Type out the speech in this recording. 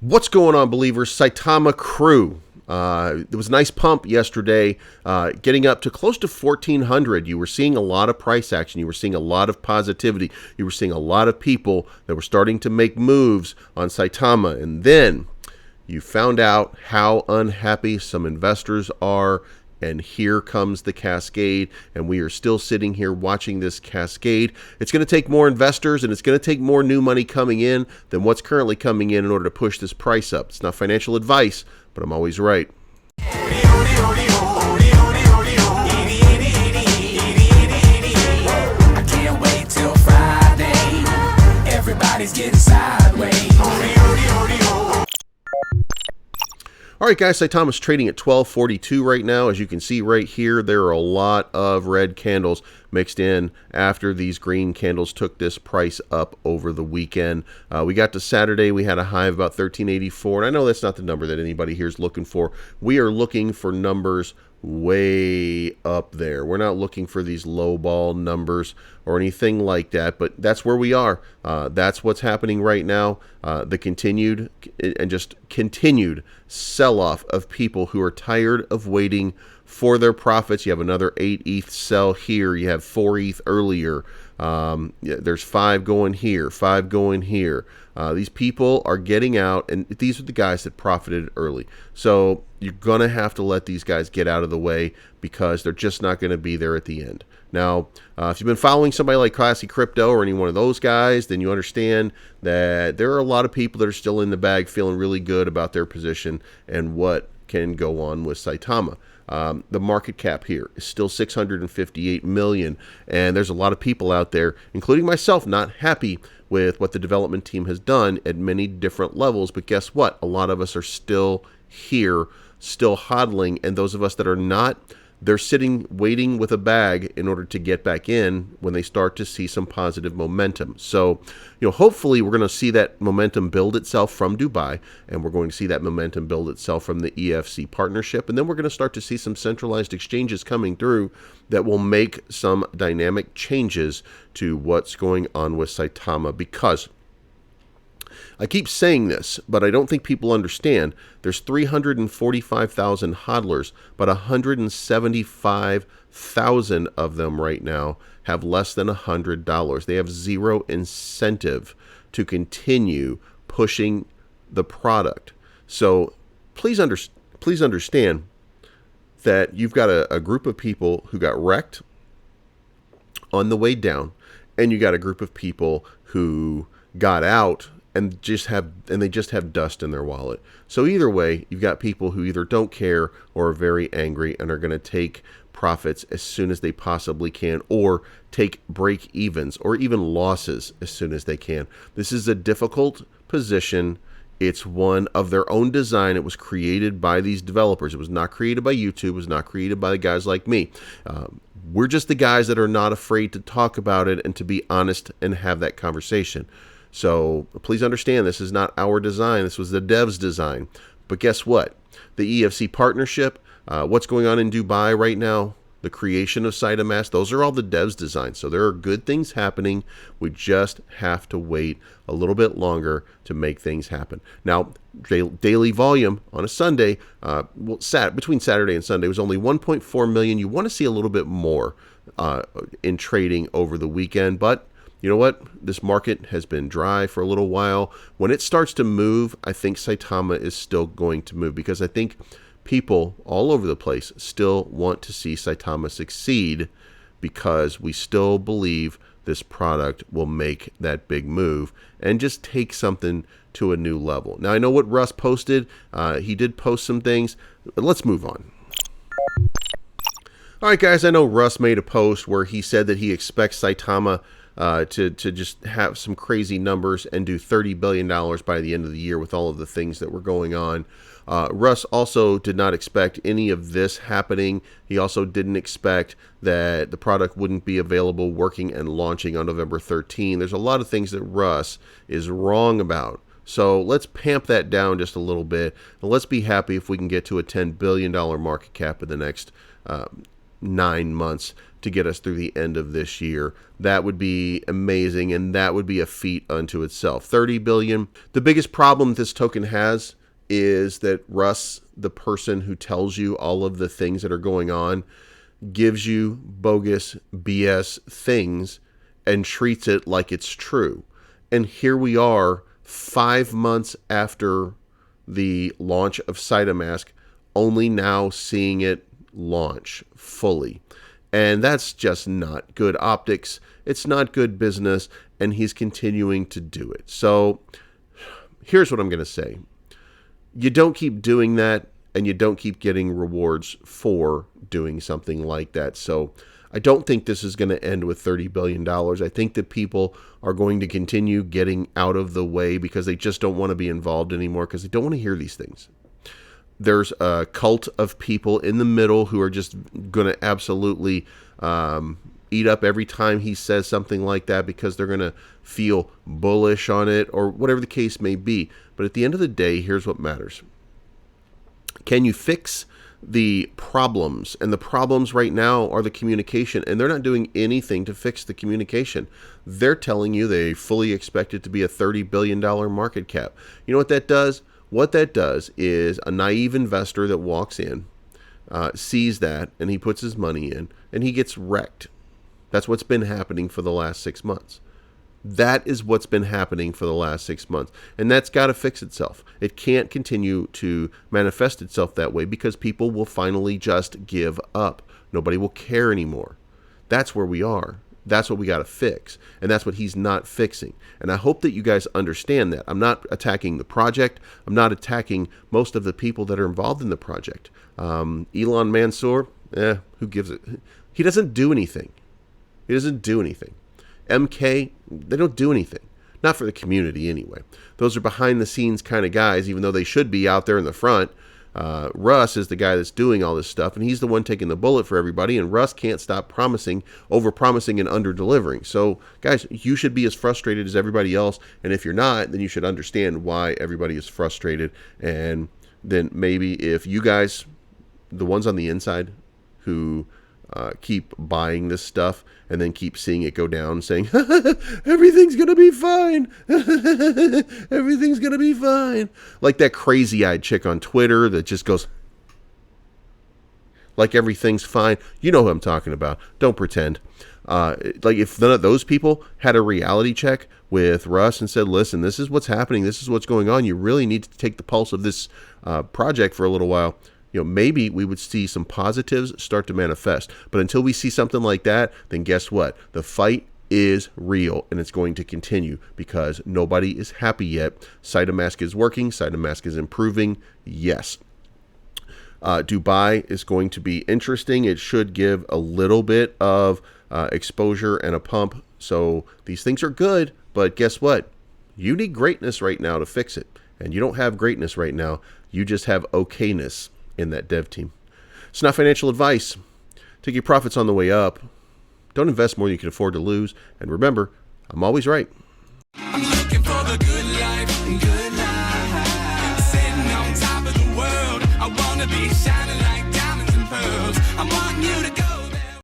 What's going on, believers? Saitama crew. It was a nice pump yesterday, getting up to close to 1,400. You were seeing a lot of price action. You were seeing a lot of positivity. You were seeing a lot of people that were starting to make moves on Saitama. And then you found out how unhappy some investors are. And here comes the cascade, and we are still sitting here watching this cascade. It's going to take more investors, and it's going to take more new money coming in than what's currently coming in order to push this price up. It's not financial advice, but I'm always right. I can't wait till Friday. Everybody's getting sideways. All right, guys, Saitama's trading at 12.42 right now. As you can see right here, there are a lot of red candles mixed in after these green candles took this price up over the weekend. We got to Saturday, we had a high of about 13.84, and I know that's not the number that anybody here is looking for. We are looking for numbers way up there. We're not looking for these low ball numbers or anything like that, but that's where we are. That's what's happening right now. The continued sell-off of people who are tired of waiting for their profits. You have another 8 ETH sell here. You have 4 ETH earlier. There's 5 going here, 5 going here. These people are getting out, and these are the guys that profited early. So you're going to have to let these guys get out of the way because they're just not going to be there at the end. Now, if you've been following somebody like Classy Crypto or any one of those guys, then you understand that there are a lot of people that are still in the bag feeling really good about their position and what can go on with Saitama. The market cap here is still 658 million, and there's a lot of people out there, including myself, not happy with what the development team has done at many different levels. But guess what? A lot of us are still here, still hodling, and those of us that are not, they're sitting waiting with a bag in order to get back in when they start to see some positive momentum. So, hopefully we're going to see that momentum build itself from Dubai, and we're going to see that momentum build itself from the EFC partnership, and then we're going to start to see some centralized exchanges coming through that will make some dynamic changes to what's going on with Saitama. Because I keep saying this, but I don't think people understand. There's 345,000 hodlers, but 175,000 of them right now have less than $100. They have zero incentive to continue pushing the product. So please understand that you've got a group of people who got wrecked on the way down, and you got a group of people who got out and they just have dust in their wallet. So either way, you've got people who either don't care or are very angry and are going to take profits as soon as they possibly can, or take break evens or even losses as soon as they can. This is a difficult position. It's one of their own design. It was created by these developers. It was not created by YouTube. It was not created by the guys like me. We're just the guys that are not afraid to talk about it and to be honest and have that conversation. So please understand, this is not our design. This was the devs' design. But guess what? The EFC partnership, what's going on in Dubai right now, the creation of Saitama, those are all the devs' designs. So there are good things happening. We just have to wait a little bit longer to make things happen. Now, daily volume on a Sunday, between Saturday and Sunday, was only 1.4 million. You want to see a little bit more in trading over the weekend, but you know what? This market has been dry for a little while. When it starts to move, I think Saitama is still going to move, because I think people all over the place still want to see Saitama succeed, because we still believe this product will make that big move and just take something to a new level. Now, I know what Russ posted. He did post some things, but let's move on. All right, guys, I know Russ made a post where he said that he expects Saitama to just have some crazy numbers and do $30 billion by the end of the year with all of the things that were going on. Russ also did not expect any of this happening. He also didn't expect that the product wouldn't be available, working, and launching on November 13. There's a lot of things that Russ is wrong about. So let's pamp that down just a little bit, and let's be happy if we can get to a $10 billion market cap in the next 9 months to get us through the end of this year. That would be amazing, and that would be a feat unto itself. 30 billion. The biggest problem this token has is that Russ, the person who tells you all of the things that are going on, gives you bogus BS things and treats it like it's true. And here we are 5 months after the launch of Saitama, only now seeing it launch fully. And that's just not good optics. It's not good business, and he's continuing to do it. So here's what I'm going to say. You don't keep doing that, and you don't keep getting rewards for doing something like that. So I don't think this is going to end with $30 billion. I think that people are going to continue getting out of the way because they just don't want to be involved anymore, because they don't want to hear these things. There's a cult of people in the middle who are just going to absolutely eat up every time he says something like that, because they're going to feel bullish on it or whatever the case may be. But at the end of the day, here's what matters. Can you fix the problems? And the problems right now are the communication, and they're not doing anything to fix the communication. They're telling you they fully expect it to be a $30 billion market cap. You know what that does? What that does is a naive investor that walks in, sees that, and he puts his money in, and he gets wrecked. That's what's been happening for the last 6 months. That is what's been happening for the last 6 months. And that's got to fix itself. It can't continue to manifest itself that way, because people will finally just give up. Nobody will care anymore. That's where we are. That's what we got to fix. And that's what he's not fixing. And I hope that you guys understand that. I'm not attacking the project. I'm not attacking most of the people that are involved in the project. Elon Mansour, who gives it? He doesn't do anything. He doesn't do anything. MK, they don't do anything. Not for the community anyway. Those are behind the scenes kind of guys, even though they should be out there in the front. Russ is the guy that's doing all this stuff, and he's the one taking the bullet for everybody, and Russ can't stop promising, over-promising, and under-delivering. So, guys, you should be as frustrated as everybody else, and if you're not, then you should understand why everybody is frustrated, and then maybe if you guys, the ones on the inside who keep buying this stuff and then keep seeing it go down, saying, everything's going to be fine. Everything's going to be fine. Like that crazy-eyed chick on Twitter that just goes, like everything's fine. You know who I'm talking about. Don't pretend. Like if none of those people had a reality check with Russ and said, listen, this is what's happening. This is what's going on. You really need to take the pulse of this project for a little while. Maybe we would see some positives start to manifest. But until we see something like that, then guess what? The fight is real, and it's going to continue because nobody is happy yet. Saitama is working. Saitama is improving. Yes. Dubai is going to be interesting. It should give a little bit of exposure and a pump. So these things are good, but guess what? You need greatness right now to fix it. And you don't have greatness right now. You just have okayness in that dev team. It's not financial advice. Take your profits on the way up. Don't invest more than you can afford to lose. And remember, I'm always right. I'm looking for the good life, good life. Sitting on top of the world. I wanna be shining like diamonds and pearls. I want you to